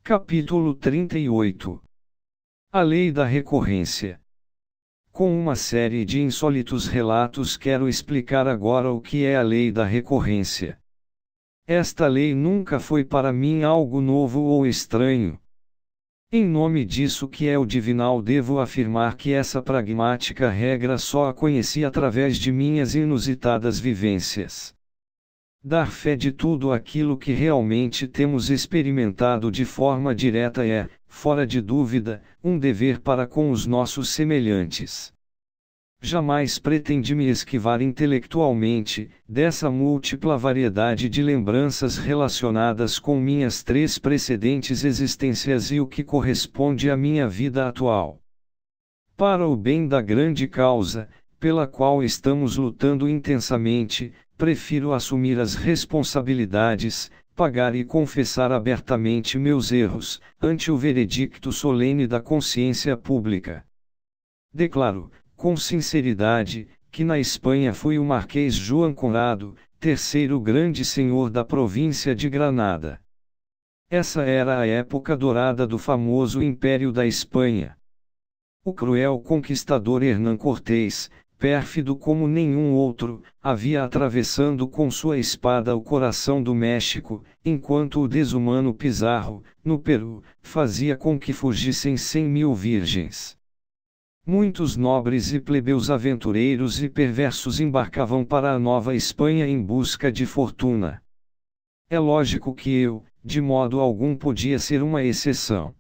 Capítulo 38. A Lei da Recorrência. Com uma série de insólitos relatos quero explicar agora o que é a Lei da Recorrência. Esta lei nunca foi para mim algo novo ou estranho. Em nome disso que é o divinal devo afirmar que essa pragmática regra só a conheci através de minhas inusitadas vivências. Dar fé de tudo aquilo que realmente temos experimentado de forma direta é, fora de dúvida, um dever para com os nossos semelhantes. Jamais pretendi me esquivar intelectualmente dessa múltipla variedade de lembranças relacionadas com minhas três precedentes existências e o que corresponde à minha vida atual. Para o bem da grande causa, pela qual estamos lutando intensamente, prefiro assumir as responsabilidades, pagar e confessar abertamente meus erros, ante o veredicto solene da consciência pública. Declaro, com sinceridade, que na Espanha fui o Marquês João Conrado, terceiro grande senhor da província de Granada. Essa era a época dourada do famoso Império da Espanha. O cruel conquistador Hernán Cortés, pérfido como nenhum outro, havia atravessando com sua espada o coração do México, enquanto o desumano Pizarro, no Peru, fazia com que fugissem 100.000 virgens. Muitos nobres e plebeus aventureiros e perversos embarcavam para a Nova Espanha em busca de fortuna. É lógico que eu, de modo algum podia ser uma exceção.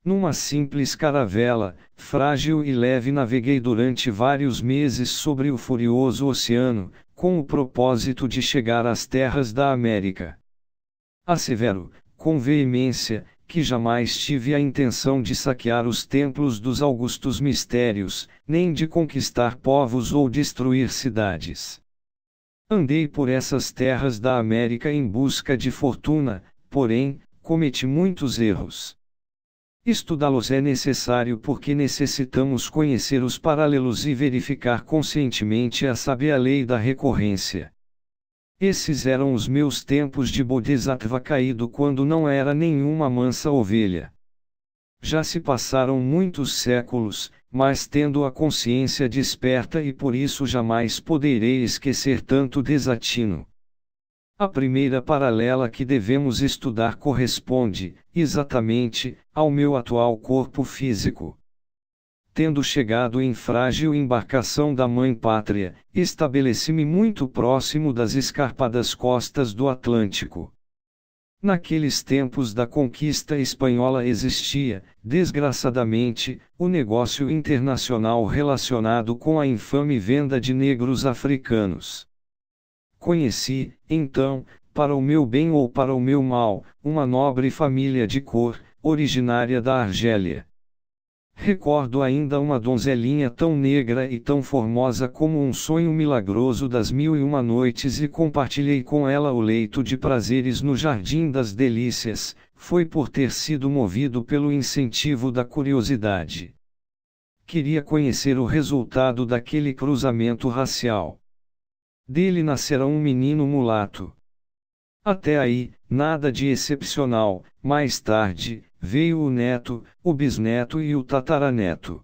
Numa simples caravela, frágil e leve naveguei durante vários meses sobre o furioso oceano, com o propósito de chegar às terras da América. Assevero, com veemência, que jamais tive a intenção de saquear os templos dos augustos mistérios, nem de conquistar povos ou destruir cidades. Andei por essas terras da América em busca de fortuna, porém, cometi muitos erros. Estudá-los é necessário porque necessitamos conhecer os paralelos e verificar conscientemente a sábia lei da recorrência. Esses eram os meus tempos de Bodhisattva caído quando não era nenhuma mansa ovelha. Já se passaram muitos séculos, mas tendo a consciência desperta e por isso jamais poderei esquecer tanto desatino. A primeira paralela que devemos estudar corresponde, exatamente, ao meu atual corpo físico. Tendo chegado em frágil embarcação da Mãe Pátria, estabeleci-me muito próximo das escarpadas costas do Atlântico. Naqueles tempos da conquista espanhola existia, desgraçadamente, o negócio internacional relacionado com a infame venda de negros africanos. Conheci, então, para o meu bem ou para o meu mal, uma nobre família de cor, originária da Argélia. Recordo ainda uma donzelinha tão negra e tão formosa como um sonho milagroso das 1001 noites e compartilhei com ela o leito de prazeres no Jardim das Delícias, foi por ter sido movido pelo incentivo da curiosidade. Queria conhecer o resultado daquele cruzamento racial. Dele nascerá um menino mulato. Até aí, nada de excepcional. Mais tarde, veio o neto, o bisneto e o tataraneto.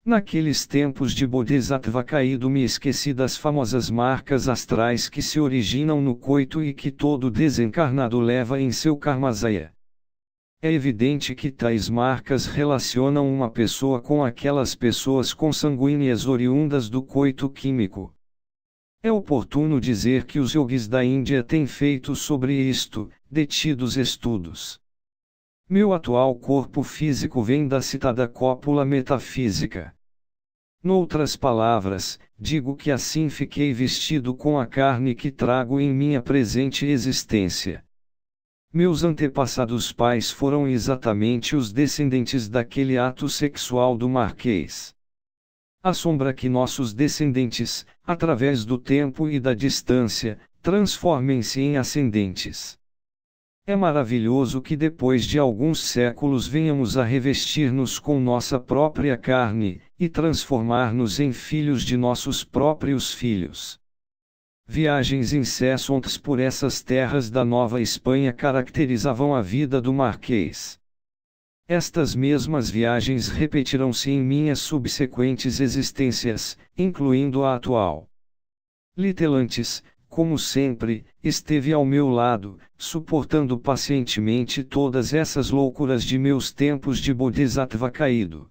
Naqueles tempos de Bodhisattva caído me esqueci das famosas marcas astrais que se originam no coito e que todo desencarnado leva em seu karmasaya. É evidente que tais marcas relacionam uma pessoa com aquelas pessoas consanguíneas oriundas do coito químico. É oportuno dizer que os yogis da Índia têm feito sobre isto, detidos estudos. Meu atual corpo físico vem da citada cópula metafísica. Noutras palavras, digo que assim fiquei vestido com a carne que trago em minha presente existência. Meus antepassados pais foram exatamente os descendentes daquele ato sexual do Marquês. Assombra que nossos descendentes, através do tempo e da distância, transformem-se em ascendentes. É maravilhoso que depois de alguns séculos venhamos a revestir-nos com nossa própria carne, e transformar-nos em filhos de nossos próprios filhos. Viagens incessantes por essas terras da Nova Espanha caracterizavam a vida do Marquês. Estas mesmas viagens repetirão-se em minhas subsequentes existências, incluindo a atual. Litelantes, como sempre, esteve ao meu lado, suportando pacientemente todas essas loucuras de meus tempos de Bodhisattva caído.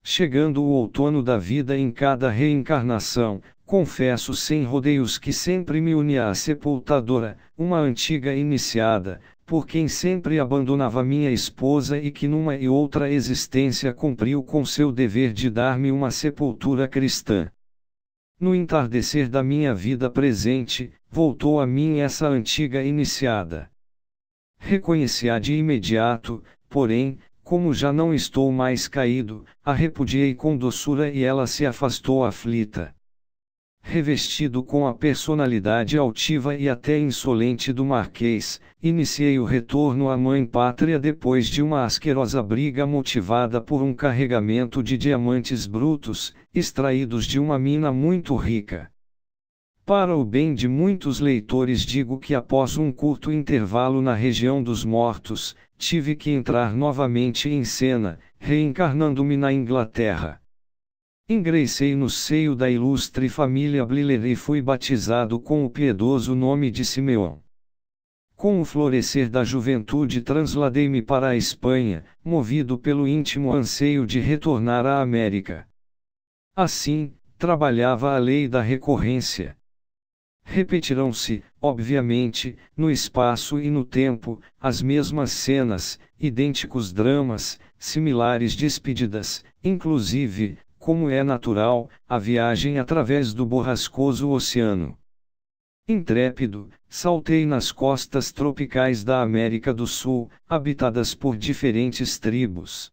Chegando o outono da vida em cada reencarnação, confesso sem rodeios que sempre me unia à sepultadora, uma antiga iniciada, por quem sempre abandonava minha esposa e que numa e outra existência cumpriu com seu dever de dar-me uma sepultura cristã. No entardecer da minha vida presente, voltou a mim essa antiga iniciada. Reconheci-a de imediato, porém, como já não estou mais caído, a repudiei com doçura e ela se afastou aflita. Revestido com a personalidade altiva e até insolente do Marquês, iniciei o retorno à mãe pátria depois de uma asquerosa briga motivada por um carregamento de diamantes brutos, extraídos de uma mina muito rica. Para o bem de muitos leitores digo que após um curto intervalo na região dos mortos, tive que entrar novamente em cena, reencarnando-me na Inglaterra. Ingressei no seio da ilustre família Bliller e fui batizado com o piedoso nome de Simeão. Com o florescer da juventude transladei-me para a Espanha, movido pelo íntimo anseio de retornar à América. Assim, trabalhava a lei da recorrência. Repetirão-se, obviamente, no espaço e no tempo, as mesmas cenas, idênticos dramas, similares despedidas, inclusive, como é natural, a viagem através do borrascoso oceano. Intrépido, saltei nas costas tropicais da América do Sul, habitadas por diferentes tribos.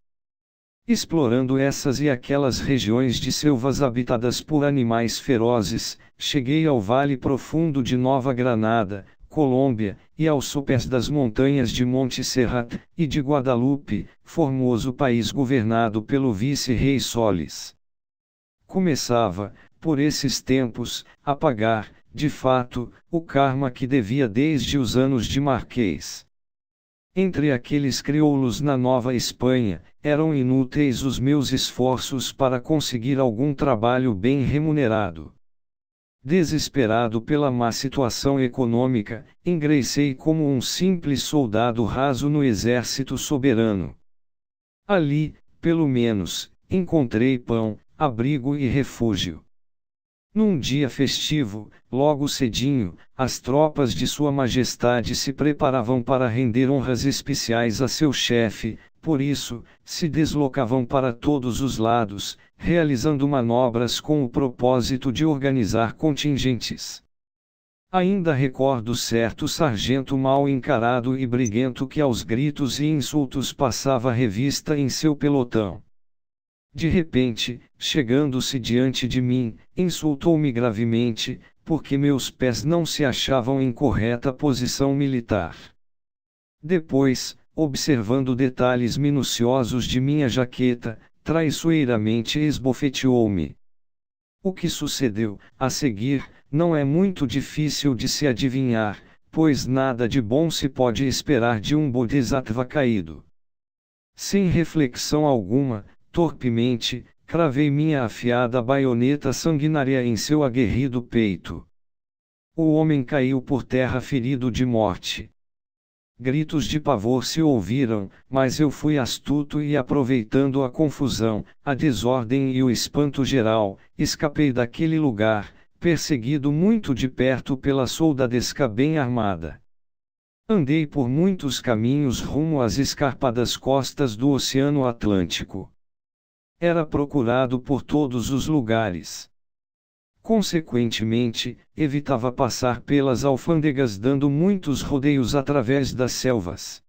Explorando essas e aquelas regiões de selvas habitadas por animais ferozes, cheguei ao Vale Profundo de Nova Granada, Colômbia, e aos sopés das montanhas de Monte Serrat e de Guadalupe, formoso país governado pelo vice-rei Solis. Começava, por esses tempos, a pagar, de fato, o karma que devia desde os anos de Marquês. Entre aqueles crioulos na Nova Espanha, eram inúteis os meus esforços para conseguir algum trabalho bem remunerado. Desesperado pela má situação econômica, ingressei como um simples soldado raso no exército soberano. Ali, pelo menos, encontrei pão, abrigo e refúgio. Num dia festivo, logo cedinho, as tropas de Sua Majestade se preparavam para render honras especiais a seu chefe, por isso, se deslocavam para todos os lados, realizando manobras com o propósito de organizar contingentes. Ainda recordo certo sargento mal encarado e briguento que aos gritos e insultos passava revista em seu pelotão. De repente, chegando-se diante de mim, insultou-me gravemente, porque meus pés não se achavam em correta posição militar. Depois, observando detalhes minuciosos de minha jaqueta, traiçoeiramente esbofeteou-me. O que sucedeu, a seguir, não é muito difícil de se adivinhar, pois nada de bom se pode esperar de um bodhisattva caído. Sem reflexão alguma, torpemente, cravei minha afiada baioneta sanguinária em seu aguerrido peito. O homem caiu por terra ferido de morte. Gritos de pavor se ouviram, mas eu fui astuto e aproveitando a confusão, a desordem e o espanto geral, escapei daquele lugar, perseguido muito de perto pela soldadesca bem armada. Andei por muitos caminhos rumo às escarpadas costas do Oceano Atlântico. Era procurado por todos os lugares. Consequentemente, evitava passar pelas alfândegas dando muitos rodeios através das selvas.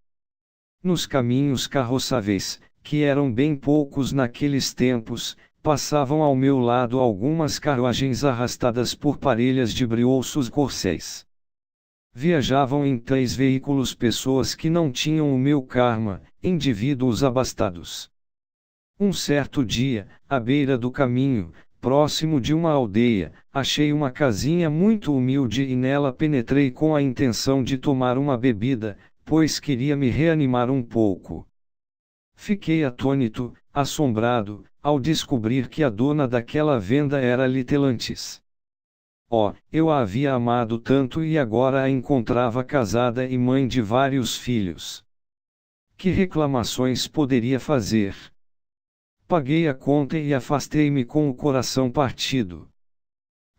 Nos caminhos carroçáveis, que eram bem poucos naqueles tempos, passavam ao meu lado algumas carruagens arrastadas por parelhas de briolços corcéis. Viajavam em tais veículos pessoas que não tinham o meu karma, indivíduos abastados. Um certo dia, à beira do caminho, próximo de uma aldeia, achei uma casinha muito humilde e nela penetrei com a intenção de tomar uma bebida, pois queria me reanimar um pouco. Fiquei atônito, assombrado, ao descobrir que a dona daquela venda era Litelantis. Oh, eu a havia amado tanto e agora a encontrava casada e mãe de vários filhos. Que reclamações poderia fazer? Paguei a conta e afastei-me com o coração partido.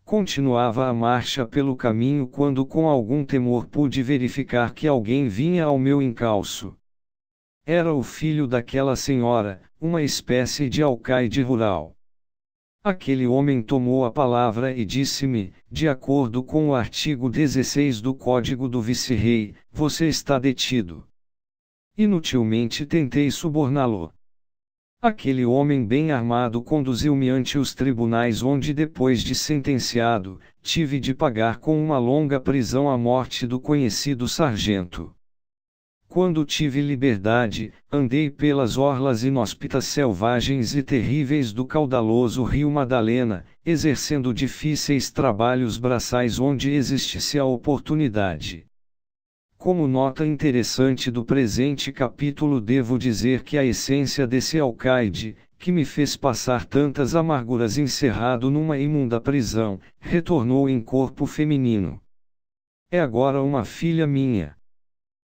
Continuava a marcha pelo caminho quando com algum temor pude verificar que alguém vinha ao meu encalço. Era o filho daquela senhora, uma espécie de alcaide rural. Aquele homem tomou a palavra e disse-me, de acordo com o artigo 16 do Código do Vice-Rei, você está detido. Inutilmente tentei suborná-lo. Aquele homem bem armado conduziu-me ante os tribunais onde depois de sentenciado, tive de pagar com uma longa prisão a morte do conhecido sargento. Quando tive liberdade, andei pelas orlas inóspitas selvagens e terríveis do caudaloso rio Madalena, exercendo difíceis trabalhos braçais onde existisse a oportunidade. Como nota interessante do presente capítulo, devo dizer que a essência desse alcaide, que me fez passar tantas amarguras encerrado numa imunda prisão, retornou em corpo feminino. É agora uma filha minha.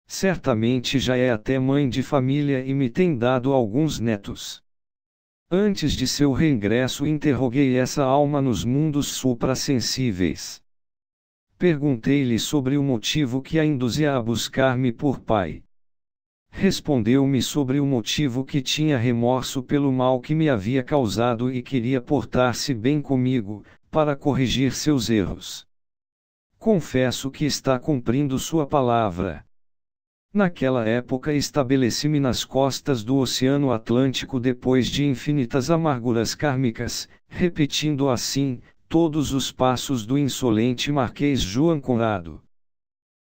Certamente já é até mãe de família e me tem dado alguns netos. Antes de seu regresso interroguei essa alma nos mundos suprassensíveis. Perguntei-lhe sobre o motivo que a induzia a buscar-me por pai. Respondeu-me sobre o motivo que tinha remorso pelo mal que me havia causado e queria portar-se bem comigo, para corrigir seus erros. Confesso que está cumprindo sua palavra. Naquela época estabeleci-me nas costas do Oceano Atlântico depois de infinitas amarguras kármicas, repetindo assim todos os passos do insolente Marquês João Conrado.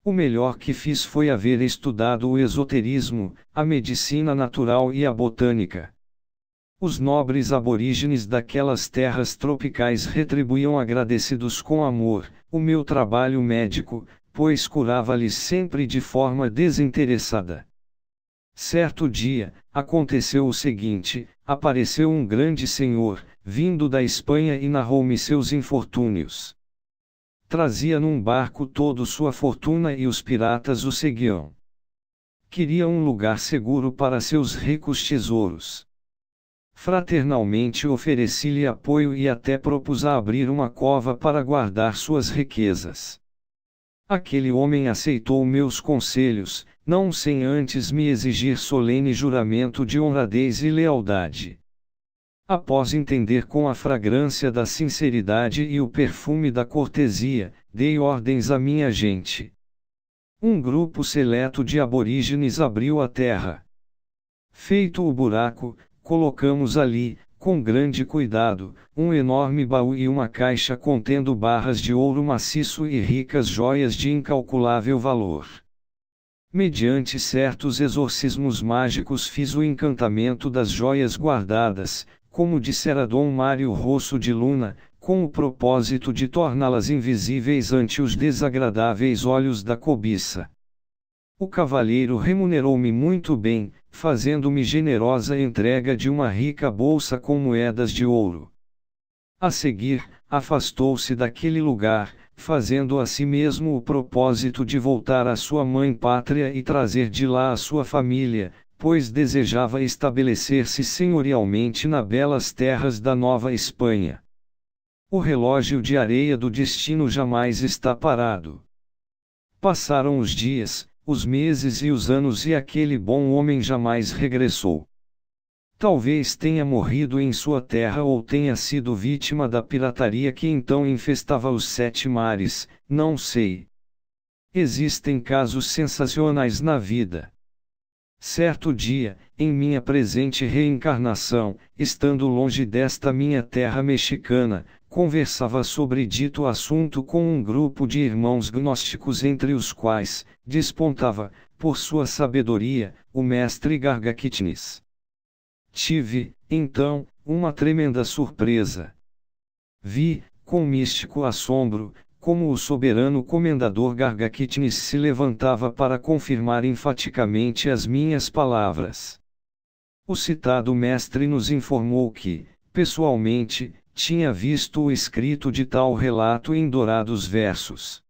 O melhor que fiz foi haver estudado o esoterismo, a medicina natural e a botânica. Os nobres aborígenes daquelas terras tropicais retribuíam agradecidos com amor o meu trabalho médico, pois curava-lhes sempre de forma desinteressada. Certo dia, aconteceu o seguinte: apareceu um grande senhor, vindo da Espanha e narrou-me seus infortúnios. Trazia num barco toda sua fortuna e os piratas o seguiam. Queria um lugar seguro para seus ricos tesouros. Fraternalmente ofereci-lhe apoio e até propus a abrir uma cova para guardar suas riquezas. Aquele homem aceitou meus conselhos, não sem antes me exigir solene juramento de honradez e lealdade. Após entender com a fragrância da sinceridade e o perfume da cortesia, dei ordens à minha gente. Um grupo seleto de aborígenes abriu a terra. Feito o buraco, colocamos ali, com grande cuidado, um enorme baú e uma caixa contendo barras de ouro maciço e ricas joias de incalculável valor. Mediante certos exorcismos mágicos fiz o encantamento das joias guardadas, como dissera Dom Mário Rosso de Luna, com o propósito de torná-las invisíveis ante os desagradáveis olhos da cobiça. O cavalheiro remunerou-me muito bem, fazendo-me generosa entrega de uma rica bolsa com moedas de ouro. A seguir, afastou-se daquele lugar, fazendo a si mesmo o propósito de voltar à sua mãe pátria e trazer de lá a sua família, pois desejava estabelecer-se senhorialmente nas belas terras da Nova Espanha. O relógio de areia do destino jamais está parado. Passaram os dias, os meses e os anos e aquele bom homem jamais regressou. Talvez tenha morrido em sua terra ou tenha sido vítima da pirataria que então infestava os sete mares, não sei. Existem casos sensacionais na vida. Certo dia, em minha presente reencarnação, estando longe desta minha terra mexicana, conversava sobre dito assunto com um grupo de irmãos gnósticos entre os quais, despontava, por sua sabedoria, o mestre Gargaquitnis. Tive, então, uma tremenda surpresa. Vi, com místico assombro, como o soberano comendador Gargakitnis se levantava para confirmar enfaticamente as minhas palavras. O citado mestre nos informou que, pessoalmente, tinha visto o escrito de tal relato em dourados versos.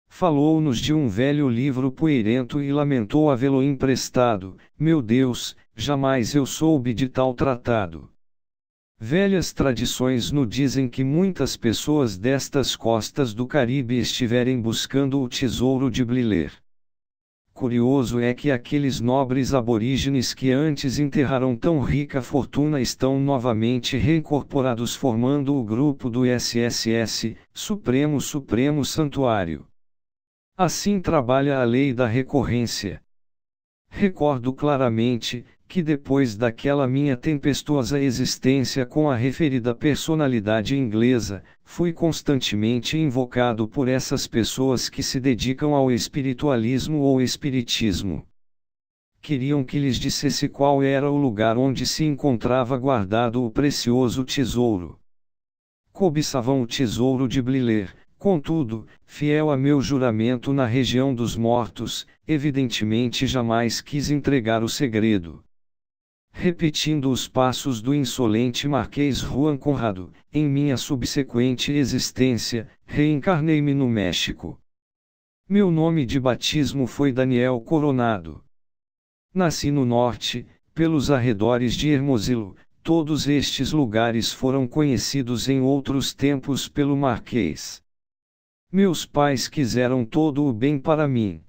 Falou-nos de um velho livro poeirento e lamentou havê-lo emprestado. Meu Deus, jamais eu soube de tal tratado. Velhas tradições nos dizem que muitas pessoas destas costas do Caribe estiverem buscando o tesouro de Bliler. Curioso é que aqueles nobres aborígenes que antes enterraram tão rica fortuna estão novamente reincorporados formando o grupo do SSS, Supremo Santuário. Assim trabalha a lei da recorrência. Recordo claramente, que depois daquela minha tempestuosa existência com a referida personalidade inglesa, fui constantemente invocado por essas pessoas que se dedicam ao espiritualismo ou espiritismo. Queriam que lhes dissesse qual era o lugar onde se encontrava guardado o precioso tesouro. Cobiçavam o tesouro de Bliler. Contudo, fiel a meu juramento na região dos mortos, evidentemente jamais quis entregar o segredo. Repetindo os passos do insolente Marquês Juan Conrado, em minha subsequente existência, reencarnei-me no México. Meu nome de batismo foi Daniel Coronado. Nasci no norte, pelos arredores de Hermosillo. Todos estes lugares foram conhecidos em outros tempos pelo Marquês. Meus pais quiseram todo o bem para mim.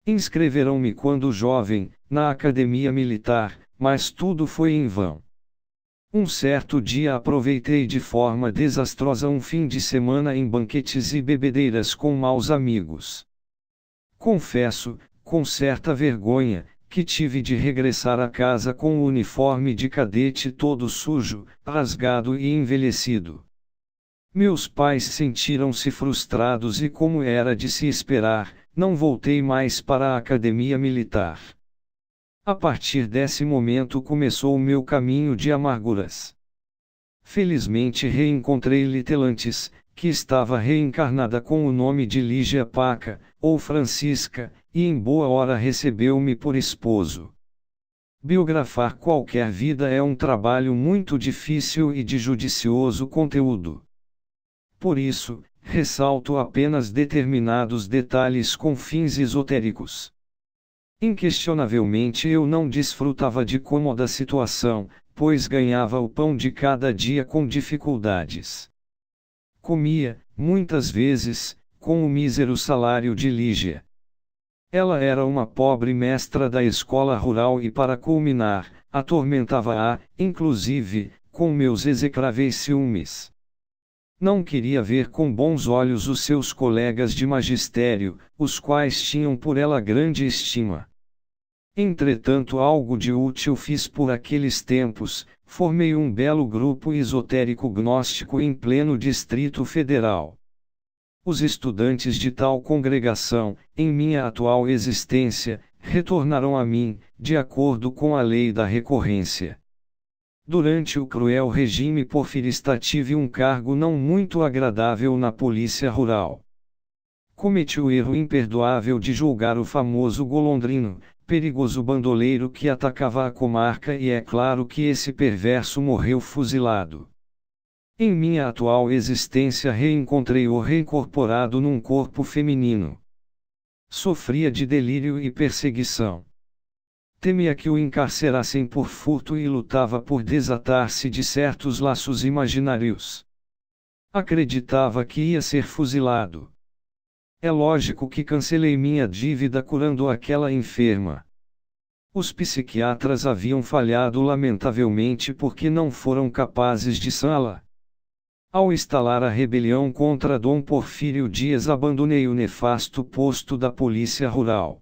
Inscreveram-me quando jovem, na academia militar, mas tudo foi em vão. Um certo dia aproveitei de forma desastrosa um fim de semana em banquetes e bebedeiras com maus amigos. Confesso, com certa vergonha, que tive de regressar a casa com o uniforme de cadete todo sujo, rasgado e envelhecido. Meus pais sentiram-se frustrados e, como era de se esperar, não voltei mais para a academia militar. A partir desse momento começou o meu caminho de amarguras. Felizmente reencontrei Litelantes, que estava reencarnada com o nome de Lígia Paca, ou Francisca, e em boa hora recebeu-me por esposo. Biografar qualquer vida é um trabalho muito difícil e de judicioso conteúdo. Por isso, ressalto apenas determinados detalhes com fins esotéricos. Inquestionavelmente eu não desfrutava de cômoda situação, pois ganhava o pão de cada dia com dificuldades. Comia, muitas vezes, com o mísero salário de Lígia. Ela era uma pobre mestra da escola rural e, para culminar, atormentava-a, inclusive, com meus execráveis ciúmes. Não queria ver com bons olhos os seus colegas de magistério, os quais tinham por ela grande estima. Entretanto, algo de útil fiz por aqueles tempos, formei um belo grupo esotérico gnóstico em pleno Distrito Federal. Os estudantes de tal congregação, em minha atual existência, retornaram a mim, de acordo com a lei da recorrência. Durante o cruel regime porfirista tive um cargo não muito agradável na Polícia Rural. Cometi o erro imperdoável de julgar o famoso Golondrino, perigoso bandoleiro que atacava a comarca, e é claro que esse perverso morreu fuzilado. Em minha atual existência reencontrei-o reincorporado num corpo feminino. Sofria de delírio e perseguição. Temia que o encarcerassem por furto e lutava por desatar-se de certos laços imaginários. Acreditava que ia ser fuzilado. É lógico que cancelei minha dívida curando aquela enferma. Os psiquiatras haviam falhado lamentavelmente porque não foram capazes de sã-la. Ao instalar a rebelião contra Dom Porfírio Dias, abandonei o nefasto posto da Polícia Rural.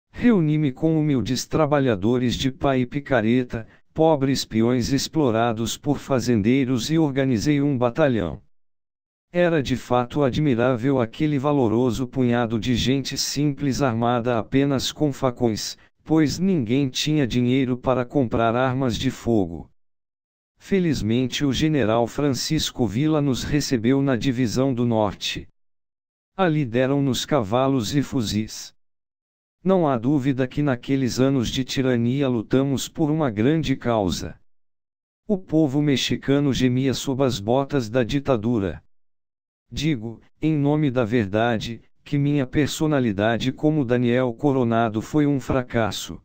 Reuni-me com humildes trabalhadores de pá e picareta, pobres peões explorados por fazendeiros, e organizei um batalhão. Era de fato admirável aquele valoroso punhado de gente simples armada apenas com facões, pois ninguém tinha dinheiro para comprar armas de fogo. Felizmente o general Francisco Villa nos recebeu na divisão do Norte. Ali deram-nos cavalos e fuzis. Não há dúvida que naqueles anos de tirania lutamos por uma grande causa. O povo mexicano gemia sob as botas da ditadura. Digo, em nome da verdade, que minha personalidade como Daniel Coronado foi um fracasso.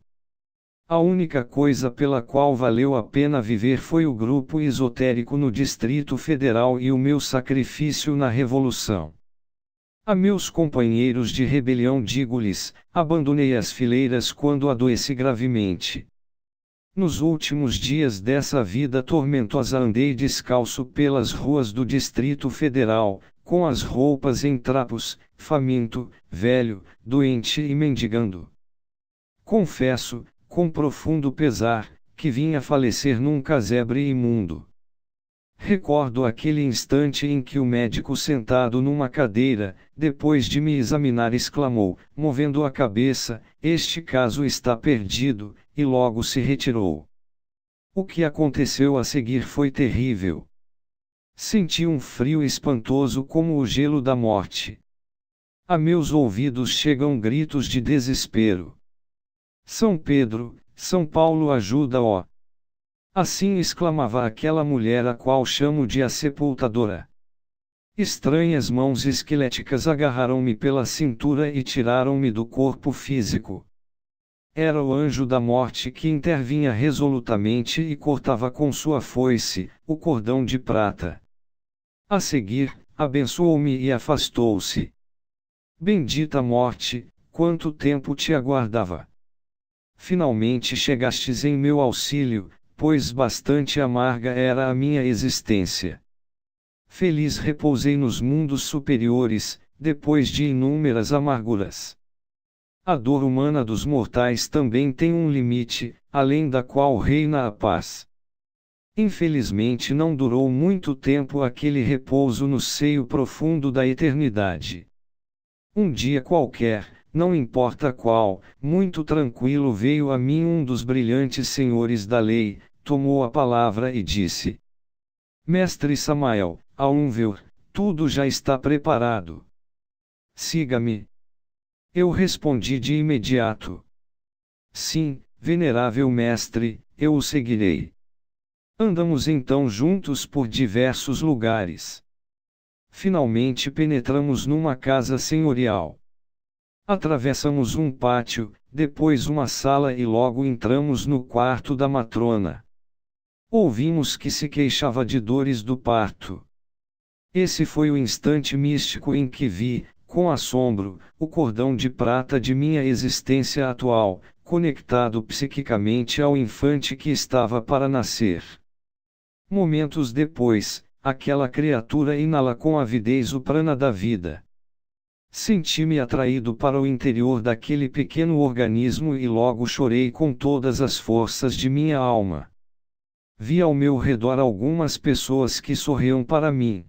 A única coisa pela qual valeu a pena viver foi o grupo esotérico no Distrito Federal e o meu sacrifício na Revolução. A meus companheiros de rebelião digo-lhes, abandonei as fileiras quando adoeci gravemente. Nos últimos dias dessa vida tormentosa andei descalço pelas ruas do Distrito Federal, com as roupas em trapos, faminto, velho, doente e mendigando. Confesso, com profundo pesar, que vim a falecer num casebre imundo. Recordo aquele instante em que o médico sentado numa cadeira, depois de me examinar exclamou, movendo a cabeça, este caso está perdido, e logo se retirou. O que aconteceu a seguir foi terrível. Senti um frio espantoso como o gelo da morte. A meus ouvidos chegam gritos de desespero. São Pedro, São Paulo ajuda-ó! Assim exclamava aquela mulher a qual chamo de a sepultadora. Estranhas mãos esqueléticas agarraram-me pela cintura e tiraram-me do corpo físico. Era o anjo da morte que intervinha resolutamente e cortava com sua foice o cordão de prata. A seguir, abençoou-me e afastou-se. Bendita morte, quanto tempo te aguardava! Finalmente chegastes em meu auxílio, pois bastante amarga era a minha existência. Feliz repousei nos mundos superiores, depois de inúmeras amarguras. A dor humana dos mortais também tem um limite, além da qual reina a paz. Infelizmente não durou muito tempo aquele repouso no seio profundo da eternidade. Um dia qualquer, não importa qual, muito tranquilo veio a mim um dos brilhantes senhores da lei, tomou a palavra e disse: Mestre Samael, Aumver, tudo já está preparado. Siga-me. Eu respondi de imediato: Sim, venerável mestre, eu o seguirei. Andamos então juntos por diversos lugares. Finalmente penetramos numa casa senhorial. Atravessamos um pátio, depois uma sala e logo entramos no quarto da matrona. Ouvimos que se queixava de dores do parto. Esse foi o instante místico em que vi, com assombro, o cordão de prata de minha existência atual, conectado psiquicamente ao infante que estava para nascer. Momentos depois, aquela criatura inala com avidez o prana da vida. Senti-me atraído para o interior daquele pequeno organismo e logo chorei com todas as forças de minha alma. Vi ao meu redor algumas pessoas que sorriam para mim.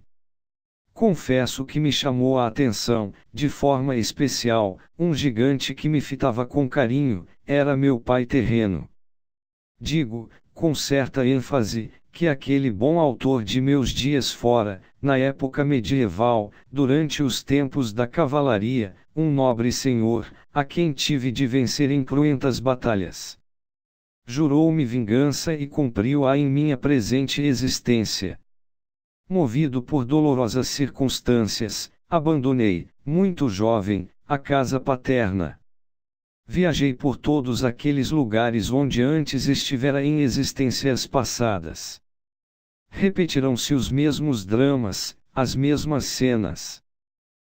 Confesso que me chamou a atenção, de forma especial, um gigante que me fitava com carinho, era meu pai terreno. Digo, com certa ênfase, que aquele bom autor de meus dias fora, na época medieval, durante os tempos da cavalaria, um nobre senhor, a quem tive de vencer em cruentas batalhas. Jurou-me vingança e cumpriu-a em minha presente existência. Movido por dolorosas circunstâncias, abandonei, muito jovem, a casa paterna. Viajei por todos aqueles lugares onde antes estivera em existências passadas. Repetirão-se os mesmos dramas, as mesmas cenas.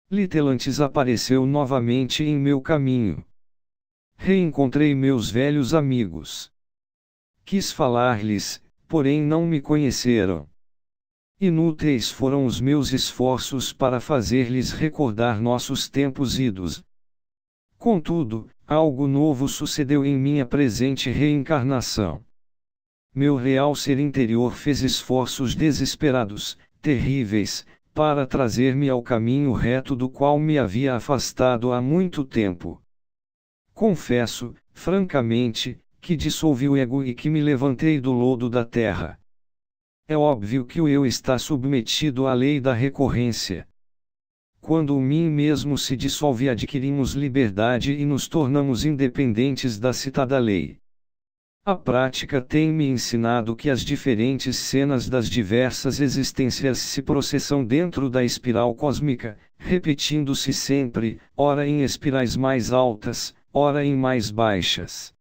Litelantes apareceu novamente em meu caminho. Reencontrei meus velhos amigos. Quis falar-lhes, porém não me conheceram. Inúteis foram os meus esforços para fazer-lhes recordar nossos tempos idos. Contudo, algo novo sucedeu em minha presente reencarnação. Meu real ser interior fez esforços desesperados, terríveis, para trazer-me ao caminho reto do qual me havia afastado há muito tempo. Confesso, francamente, que dissolvi o ego e que me levantei do lodo da terra. É óbvio que o eu está submetido à lei da recorrência. Quando o mim mesmo se dissolve, adquirimos liberdade e nos tornamos independentes da citada lei. A prática tem me ensinado que as diferentes cenas das diversas existências se processam dentro da espiral cósmica, repetindo-se sempre, ora em espirais mais altas, ora em mais baixas.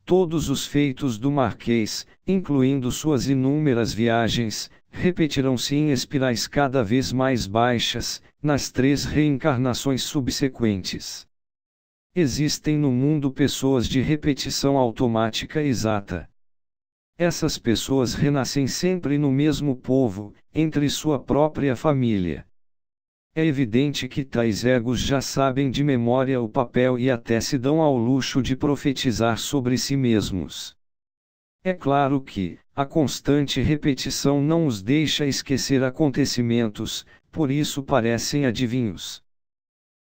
Todos os feitos do Marquês, incluindo suas inúmeras viagens, repetirão-se em espirais cada vez mais baixas, nas 3 reencarnações subsequentes. Existem no mundo pessoas de repetição automática exata. Essas pessoas renascem sempre no mesmo povo, entre sua própria família. É evidente que tais egos já sabem de memória o papel e até se dão ao luxo de profetizar sobre si mesmos. É claro que, a constante repetição não os deixa esquecer acontecimentos, por isso parecem adivinhos.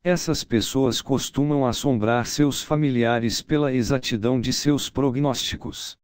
Essas pessoas costumam assombrar seus familiares pela exatidão de seus prognósticos.